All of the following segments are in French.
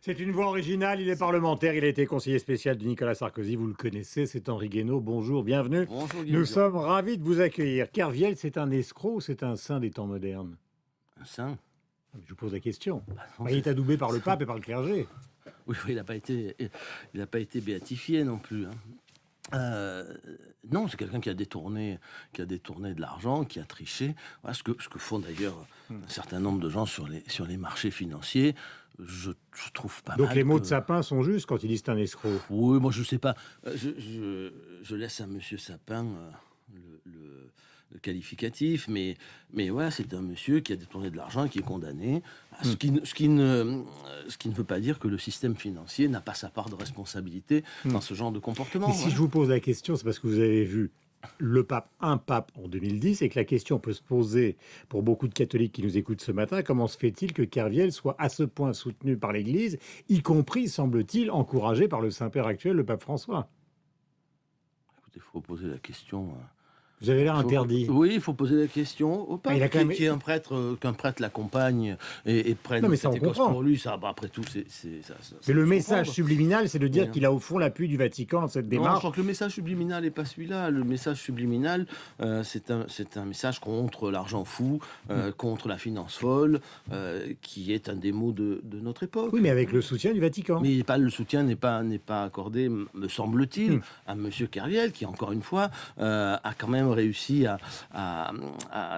C'est une voix originale, il est parlementaire, il a été conseiller spécial de Nicolas Sarkozy, vous le connaissez, c'est Henri Guénaud. Bonjour, bienvenue. Bonjour Nous Guillaume. sommes ravis de vous accueillir. Kerviel, c'est un escroc ou c'est un saint des temps modernes? Un saint. Je vous pose la question. Non, Il est adoubé par le pape et par le clergé. Oui, il n'a pas été béatifié non plus. Non, c'est quelqu'un qui a détourné de l'argent, qui a triché. Voilà ce que font d'ailleurs un certain nombre de gens sur les marchés financiers. Je trouve pas mal. Donc les mots de Sapin sont justes quand ils disent c'est un escroc. Oui, moi je sais pas. Je laisse à Monsieur Sapin le qualificatif, mais voilà, c'est un monsieur qui a détourné de l'argent et qui est condamné. Ce qui ne veut pas dire que le système financier n'a pas sa part de responsabilité dans ce genre de comportement. Mais si je vous pose la question, c'est parce que vous avez vu un pape en 2010 et que la question peut se poser pour beaucoup de catholiques qui nous écoutent ce matin, comment se fait-il que Kerviel soit à ce point soutenu par l'Église, y compris, semble-t-il, encouragé par le Saint-Père actuel, le pape François? Écoutez, il faut poser la question. Vous avez l'air interdit. Oui, il faut poser la question au pape, il a quand même... qui est un prêtre, qu'un prêtre l'accompagne et prenne cette écosse pour lui. Ça, après tout, Mais le message subliminal, c'est de dire qu'il a au fond l'appui du Vatican dans cette démarche. Non, je crois que le message subliminal n'est pas celui-là. Le message subliminal, c'est un message contre l'argent fou, contre la finance folle, qui est un des maux de notre époque. Oui, mais avec le soutien du Vatican. Mais le soutien n'est pas accordé, me semble-t-il, à Monsieur Kerviel, qui, encore une fois, a quand même réussi à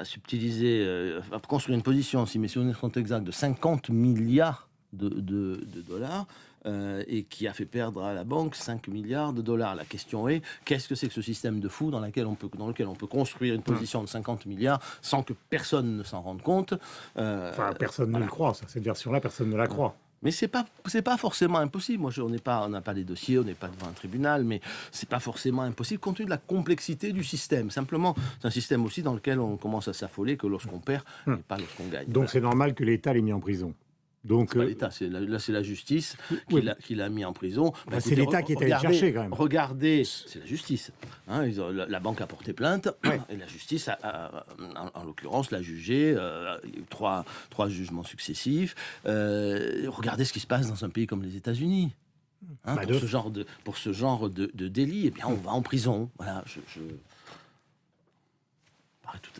subtiliser, à construire une position, si mes souvenirs sont exacts, de 50 milliards de dollars, et qui a fait perdre à la banque 5 milliards de dollars. La question est, qu'est-ce que c'est que ce système de fou dans lequel on peut construire une position de 50 milliards sans que personne ne s'en rende compte? Personne ne le croit, ça. Cette version-là, personne ne la croit. Mais c'est pas forcément impossible. Moi, on n'a pas les dossiers, on n'est pas devant un tribunal, mais c'est pas forcément impossible compte tenu de la complexité du système. Simplement, c'est un système aussi dans lequel on commence à s'affoler que lorsqu'on perd et pas lorsqu'on gagne. Donc c'est normal que l'État l'ait mis en prison. Donc c'est pas l'État, là c'est la justice qui l'a mis en prison. C'est l'État qui est allé le chercher quand même. Regardez, c'est la justice. La banque a porté plainte et la justice en l'occurrence l'a jugé. Il y a eu trois jugements successifs. Regardez ce qui se passe dans un pays comme les États-Unis. Pour ce genre de délit, eh bien on va en prison. Voilà,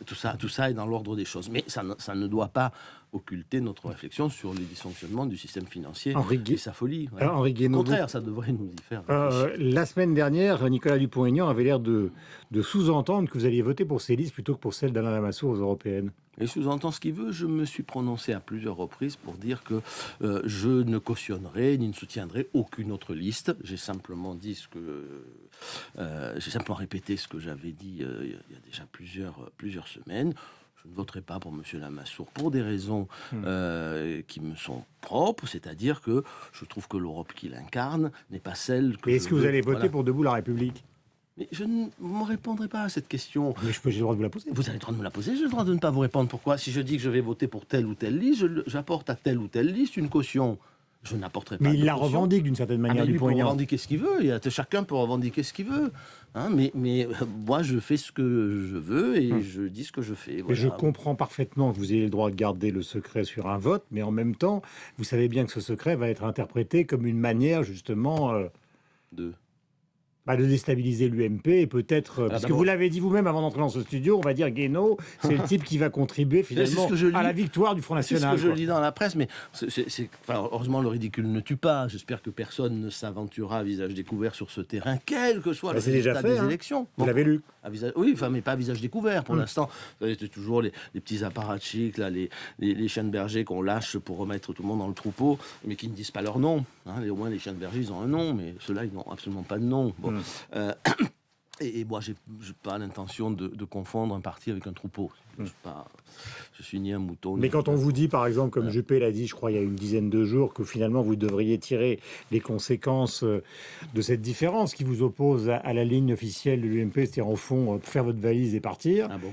tout ça est dans l'ordre des choses, mais ça ne doit pas occulter notre réflexion sur les dysfonctionnements du système financier et sa folie. Voilà. Henri Guénaud, au contraire, ça devrait nous y faire. La semaine dernière, Nicolas Dupont-Aignan avait l'air de sous-entendre que vous alliez voter pour ces listes plutôt que pour celle d'Alain Lamassoure aux européennes. Et sous-entend ce qu'il veut. Je me suis prononcé à plusieurs reprises pour dire que je ne cautionnerai ni ne soutiendrai aucune autre liste. J'ai simplement répété ce que j'avais dit il y a déjà plusieurs semaines. Je ne voterai pas pour M. Lamassoure pour des raisons qui me sont propres, c'est-à-dire que je trouve que l'Europe qu'il incarne n'est pas celle que. Mais est-ce que vous allez voter pour Debout la République? Mais je ne me répondrai pas à cette question. Mais j'ai le droit de vous la poser. Vous avez le droit de me la poser, j'ai le droit de ne pas vous répondre. Pourquoi? Si je dis que je vais voter pour telle ou telle liste, j'apporte à telle ou telle liste une caution. Je n'apporterai pas. Mais il la revendique d'une certaine manière, lui Dupont-Aignan. Il peut revendiquer ce qu'il veut. Chacun peut revendiquer ce qu'il veut. Mais moi, je fais ce que je veux et je dis ce que je fais. Voilà. Je comprends parfaitement que vous ayez le droit de garder le secret sur un vote, mais en même temps, vous savez bien que ce secret va être interprété comme une manière, justement, de déstabiliser l'UMP et peut-être... parce que vous l'avez dit vous-même avant d'entrer dans ce studio, on va dire Guénaud, c'est le type qui va contribuer finalement à la victoire du Front National. C'est ce que je lis dans la presse, mais heureusement le ridicule ne tue pas. J'espère que personne ne s'aventurera à visage découvert sur ce terrain, quel que soit le résultat des élections. Vous l'avez lu. Oui, mais pas à visage découvert pour l'instant. C'est toujours les petits apparatchiks, là, les chiens de berger qu'on lâche pour remettre tout le monde dans le troupeau, mais qui ne disent pas leur nom. Au moins les chiens de berger, ils ont un nom, mais ceux-là, ils n'ont absolument pas de nom. Bon. Et moi, j'ai pas l'intention de confondre un parti avec un troupeau. Je suis ni un mouton. Mais quand on vous dit, par exemple, comme Juppé l'a dit, je crois, il y a une dizaine de jours, que finalement, vous devriez tirer les conséquences de cette différence qui vous oppose à la ligne officielle de l'UMP, c'est-à-dire, au fond, faire votre valise et partir. Ah bon?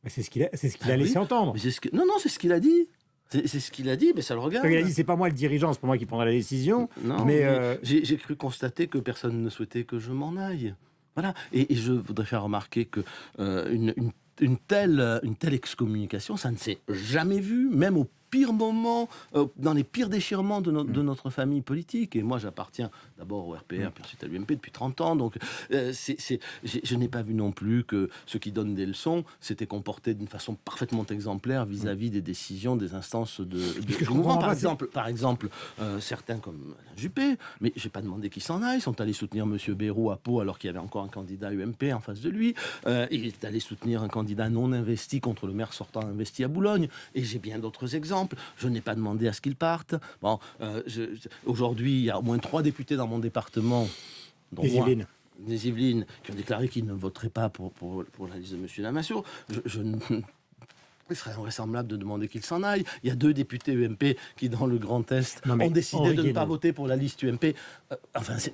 C'est ce qu'il a laissé entendre. Mais non, c'est ce qu'il a dit. C'est ce qu'il a dit, mais ça le regarde. Il a dit, c'est pas moi le dirigeant, c'est pas moi qui prendrai la décision. Non, mais j'ai cru constater que personne ne souhaitait que je m'en aille. Voilà. Et je voudrais faire remarquer que une telle excommunication, ça ne s'est jamais vu, même au pires moments, dans les pires déchirements de notre famille politique. Et moi, j'appartiens d'abord au RPR, puis ensuite à l'UMP depuis 30 ans. Donc, je n'ai pas vu non plus que ceux qui donnent des leçons s'étaient comportés d'une façon parfaitement exemplaire vis-à-vis des décisions des instances du mouvement. Par exemple, certains comme Alain Juppé, mais j'ai pas demandé qu'ils s'en aillent, sont allés soutenir M. Bayrou à Pau alors qu'il y avait encore un candidat UMP en face de lui. Il est allé soutenir un candidat non investi contre le maire sortant investi à Boulogne. Et j'ai bien d'autres exemples. Je n'ai pas demandé à ce qu'ils partent. Bon, aujourd'hui, il y a au moins 3 députés dans mon département, dont des Yvelines, qui ont déclaré qu'ils ne voteraient pas pour la liste de M. Lamassoure. Il serait invraisemblable de demander qu'il s'en aille. Il y a 2 députés UMP qui, dans le Grand Est, ont décidé de ne pas voter pour la liste UMP.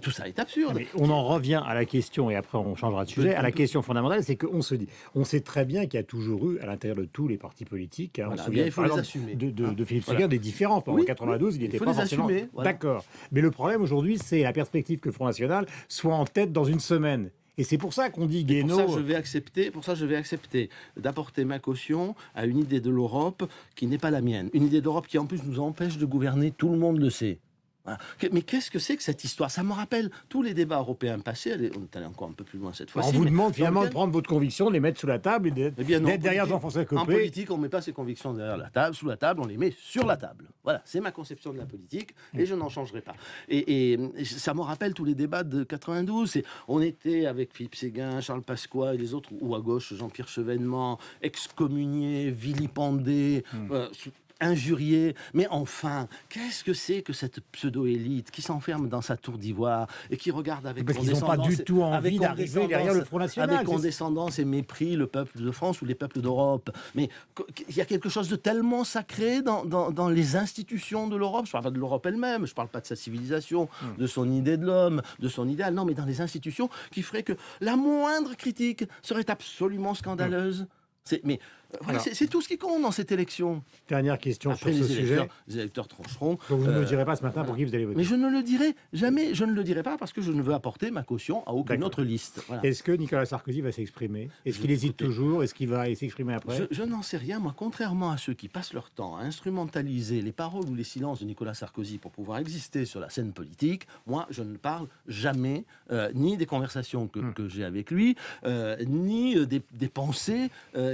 Tout ça est absurde. Mais on en revient à la question, et après on changera de sujet, à la question fondamentale, c'est qu'on se dit, on sait très bien qu'il y a toujours eu, à l'intérieur de tous les partis politiques, on se souvient, il faut les assumer. De Philippe Séguin, des différences. En 92, il n'était pas forcément... D'accord. Mais le problème aujourd'hui, c'est la perspective que le Front National soit en tête dans une semaine. Et c'est pour ça qu'on dit Guénaud... Pour ça, je vais accepter d'apporter ma caution à une idée de l'Europe qui n'est pas la mienne. Une idée d'Europe qui, en plus, nous empêche de gouverner, tout le monde le sait. Voilà. Mais qu'est-ce que c'est que cette histoire? Ça me rappelle tous les débats européens passés. On est allé encore un peu plus loin cette fois-ci. On vous demande finalement de prendre votre conviction, de les mettre sous la table et d'être derrière Jean-François Copé. En politique, on ne met pas ses convictions derrière la table, sous la table, on les met sur la table. Voilà, c'est ma conception de la politique et je n'en changerai pas. Et ça me rappelle tous les débats de 92. On était avec Philippe Séguin, Charles Pasqua et les autres, ou à gauche, Jean-Pierre Chevènement, excommuniés, vilipendés, injurié, mais enfin, qu'est-ce que c'est que cette pseudo-élite qui s'enferme dans sa tour d'ivoire et qui regarde avec condescendance... Parce qu'ils n'ont pas du tout envie d'arriver derrière le Front National. Avec condescendance et mépris le peuple de France ou les peuples d'Europe. Mais il y a quelque chose de tellement sacré dans les institutions de l'Europe. Je ne parle pas de l'Europe elle-même, je ne parle pas de sa civilisation, de son idée de l'homme, de son idéal, non, mais dans les institutions qui feraient que la moindre critique serait absolument scandaleuse. C'est tout ce qui compte dans cette élection. Dernière question sur ce sujet. Les électeurs trancheront. Donc vous ne me direz pas ce matin pour qui vous allez voter. Mais je ne le dirai jamais. Je ne le dirai pas parce que je ne veux apporter ma caution à aucune autre liste. Voilà. Est-ce que Nicolas Sarkozy va s'exprimer? Est-ce qu'il hésite toujours? Est-ce qu'il va s'exprimer après? Je n'en sais rien. Moi, contrairement à ceux qui passent leur temps à instrumentaliser les paroles ou les silences de Nicolas Sarkozy pour pouvoir exister sur la scène politique, moi, je ne parle jamais ni des conversations que j'ai avec lui, ni des pensées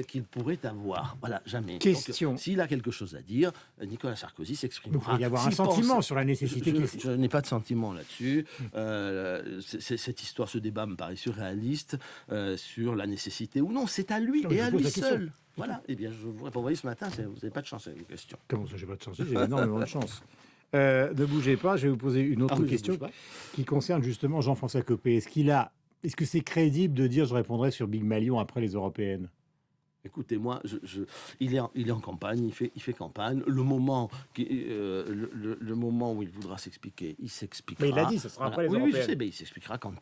qu'il pourrait avoir. Voilà, jamais. Question. S'il a quelque chose à dire, Nicolas Sarkozy s'exprimera. Il pourrait y avoir un sentiment sur la nécessité. Je n'ai pas de sentiment là-dessus. Cette histoire, ce débat me paraît surréaliste sur la nécessité ou non. C'est à lui et à lui seul. Voilà. Eh bien, je vous réponds. Vous voyez, ce matin, vous n'avez pas de chance avec vos questions. Comment ça, j'ai pas de chance? J'ai énormément de chance. Ne bougez pas, je vais vous poser une autre question qui concerne justement Jean-François Copé. Est-ce que c'est crédible de dire je répondrai sur Big Malion après les européennes? Écoutez, moi, il est en campagne, il fait campagne. Le moment où il voudra s'expliquer, il s'expliquera. Mais il l'a dit, ce sera après les européennes. Oui, je sais, mais il s'expliquera quand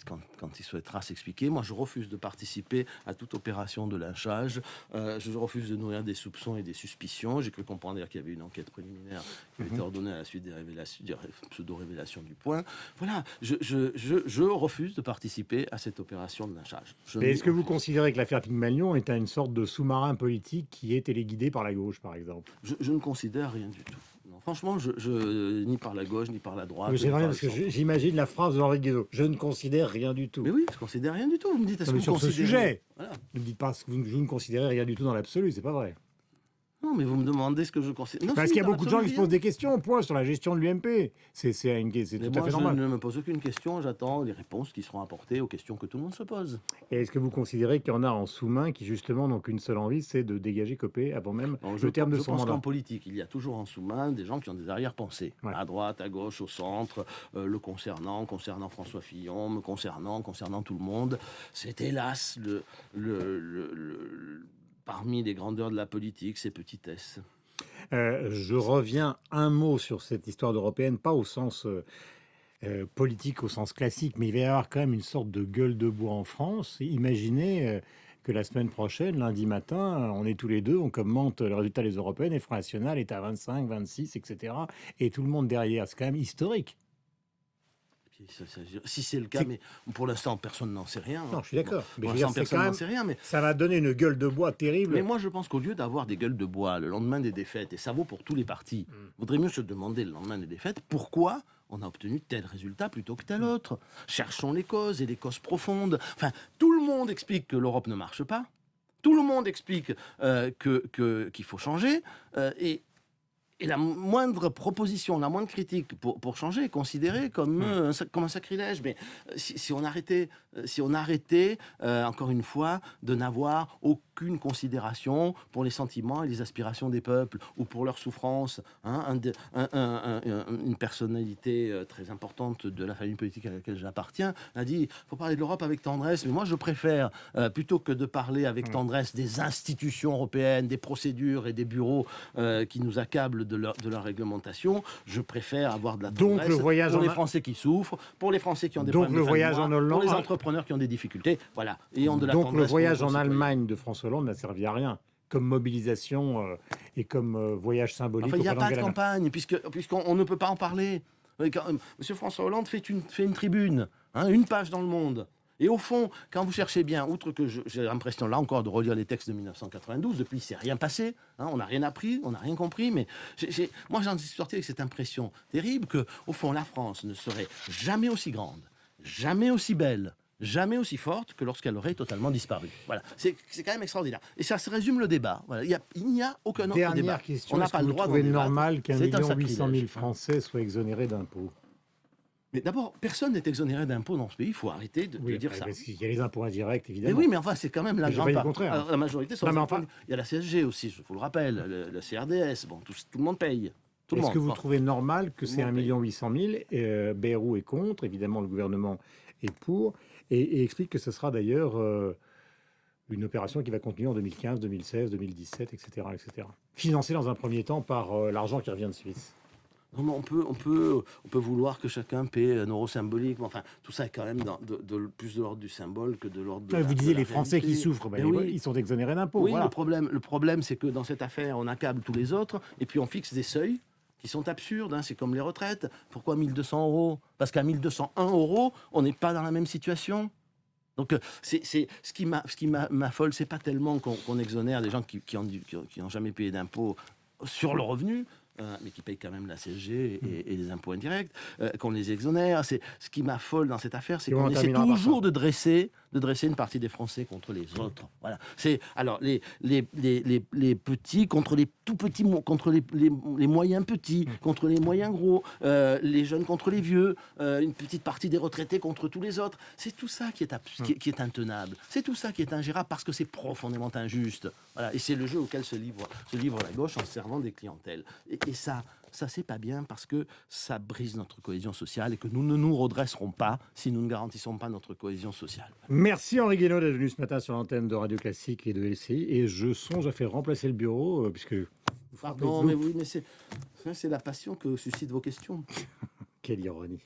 il souhaitera s'expliquer. Moi, je refuse de participer à toute opération de lynchage. Je refuse de nourrir des soupçons et des suspicions. J'ai cru comprendre qu'il y avait une enquête préliminaire qui avait été ordonnée à la suite des pseudo-révélations du Point. Voilà, je refuse de participer à cette opération de lynchage. Mais est-ce que vous considérez que l'affaire Pygmalion est une sorte de sous-marin politique qui est téléguidé par la gauche, par exemple? Je ne considère rien du tout. Non, franchement, ni par la gauche, ni par la droite. Parce que j'imagine la phrase d'Henri Guénaud. Je ne considère rien du tout. Mais oui, je ne considère rien du tout. Vous me dites, est-ce que vous sur ce sujet, voilà. Ne me dites pas que vous ne considérez rien du tout dans l'absolu, c'est pas vrai. Non, mais vous me demandez ce que je considère. Parce qu'il y a beaucoup de gens qui se posent des questions, sur la gestion de l'UMP. C'est tout à fait normal. Je ne me pose aucune question, j'attends les réponses qui seront apportées aux questions que tout le monde se pose. Et est-ce que vous considérez qu'il y en a en sous-main qui, justement, n'ont qu'une seule envie, c'est de dégager Copé avant même le terme de son mandat? Je pense qu'en politique, il y a toujours en sous-main des gens qui ont des arrière-pensées. Ouais. À droite, à gauche, au centre, le concernant François Fillon, me concernant tout le monde. C'est hélas parmi les grandeurs de la politique, ces petitesses. Je reviens un mot sur cette histoire d'européenne, pas au sens politique, au sens classique, mais il va y avoir quand même une sorte de gueule de bois en France. Imaginez que la semaine prochaine, lundi matin, on est tous les deux, on commente le résultat des européennes et Front National est à 25, 26, etc. Et tout le monde derrière. C'est quand même historique. Si c'est le cas, mais pour l'instant, personne n'en sait rien. Non, je suis d'accord. Pour l'instant, personne n'en sait rien. Mais ça va donner une gueule de bois terrible. Mais moi, je pense qu'au lieu d'avoir des gueules de bois le lendemain des défaites, et ça vaut pour tous les partis, vaudrait mieux se demander le lendemain des défaites pourquoi on a obtenu tel résultat plutôt que tel autre. Cherchons les causes et les causes profondes. Enfin, tout le monde explique que l'Europe ne marche pas. Tout le monde explique qu'il faut changer. Et la moindre proposition, la moindre critique pour changer est considérée comme un sacrilège. Mais si on arrêtait, encore une fois, de n'avoir aucune considération pour les sentiments et les aspirations des peuples ou pour leurs souffrances. Une personnalité très importante de la famille politique à laquelle j'appartiens a dit « il faut parler de l'Europe avec tendresse ». Mais moi, je préfère, plutôt que de parler avec tendresse des institutions européennes, des procédures et des bureaux qui nous accablent de leur réglementation, je préfère avoir de la tendresse pour les Français qui souffrent, pour les Français qui ont des problèmes de fin de mois, pour les entrepreneurs qui ont des difficultés. Voilà. Ayons de la tendresse. Donc le voyage en Allemagne de François Hollande n'a servi à rien comme mobilisation et comme voyage symbolique. Enfin, il n'y a pas de campagne, puisqu'on ne peut pas en parler. Monsieur François Hollande fait une tribune, une page dans Le Monde. Et au fond, quand vous cherchez bien, outre que j'ai l'impression, là encore, de relire les textes de 1992, depuis, il ne s'est rien passé, on n'a rien appris, on n'a rien compris, mais moi, j'en suis sorti avec cette impression terrible qu'au fond, la France ne serait jamais aussi grande, jamais aussi belle, jamais aussi forte que lorsqu'elle aurait totalement disparu. Voilà, c'est quand même extraordinaire. Et ça se résume le débat. Voilà. Il n'y a aucun autre débat. Dernière question, est-ce que vous trouvez normal qu'un 1,8 million Français soit exonéré d'impôts ? Mais d'abord, personne n'est exonéré d'impôts dans ce pays. Il faut arrêter de dire ça. Parce qu'il y a les impôts indirects, évidemment. Mais oui, mais enfin, c'est quand même la grande part. Alors, la majorité sont Il y a la CSG aussi, je vous le rappelle, la CRDS. Bon, tout le monde paye. Est-ce que vous trouvez normal que c'est 1,8 million Bayrou est contre, évidemment, le gouvernement est pour, et explique que ce sera d'ailleurs une opération qui va continuer en 2015, 2016, 2017, etc., etc. Financée dans un premier temps par l'argent qui revient de Suisse. On peut vouloir que chacun paie un euro symbolique, mais enfin, tout ça est quand même plus de l'ordre du symbole que de l'ordre de Vous disiez les Français qui souffrent, oui. Ils sont exonérés d'impôts. Oui, voilà. Le problème, c'est que dans cette affaire, on accable tous les autres, et puis on fixe des seuils qui sont absurdes. C'est comme les retraites. Pourquoi 1 200 euros ? Parce qu'à 1 201 euros, on n'est pas dans la même situation. Donc, ce qui m'affole, c'est pas tellement qu'on exonère des gens qui ont jamais payé d'impôts sur le revenu, mais qui payent quand même la CSG et les impôts indirects, qu'on les exonère. Ce qui m'affole dans cette affaire, c'est qu'on essaie toujours de dresser une partie des Français contre les autres. Voilà. Alors les petits contre les tout petits, contre les moyens petits, contre les moyens gros, les jeunes contre les vieux, une petite partie des retraités contre tous les autres. C'est tout ça qui est intenable. C'est tout ça qui est ingérable parce que c'est profondément injuste. Voilà. Et c'est le jeu auquel se livre la gauche en servant des clientèles. Et ça, c'est pas bien parce que ça brise notre cohésion sociale et que nous ne nous redresserons pas si nous ne garantissons pas notre cohésion sociale. Merci Henri Guénaud d'être venu ce matin sur l'antenne de Radio Classique et de LCI. Et je songe à faire remplacer le bureau puisque... Pardon, mais oui, mais c'est la passion que suscitent vos questions. Quelle ironie.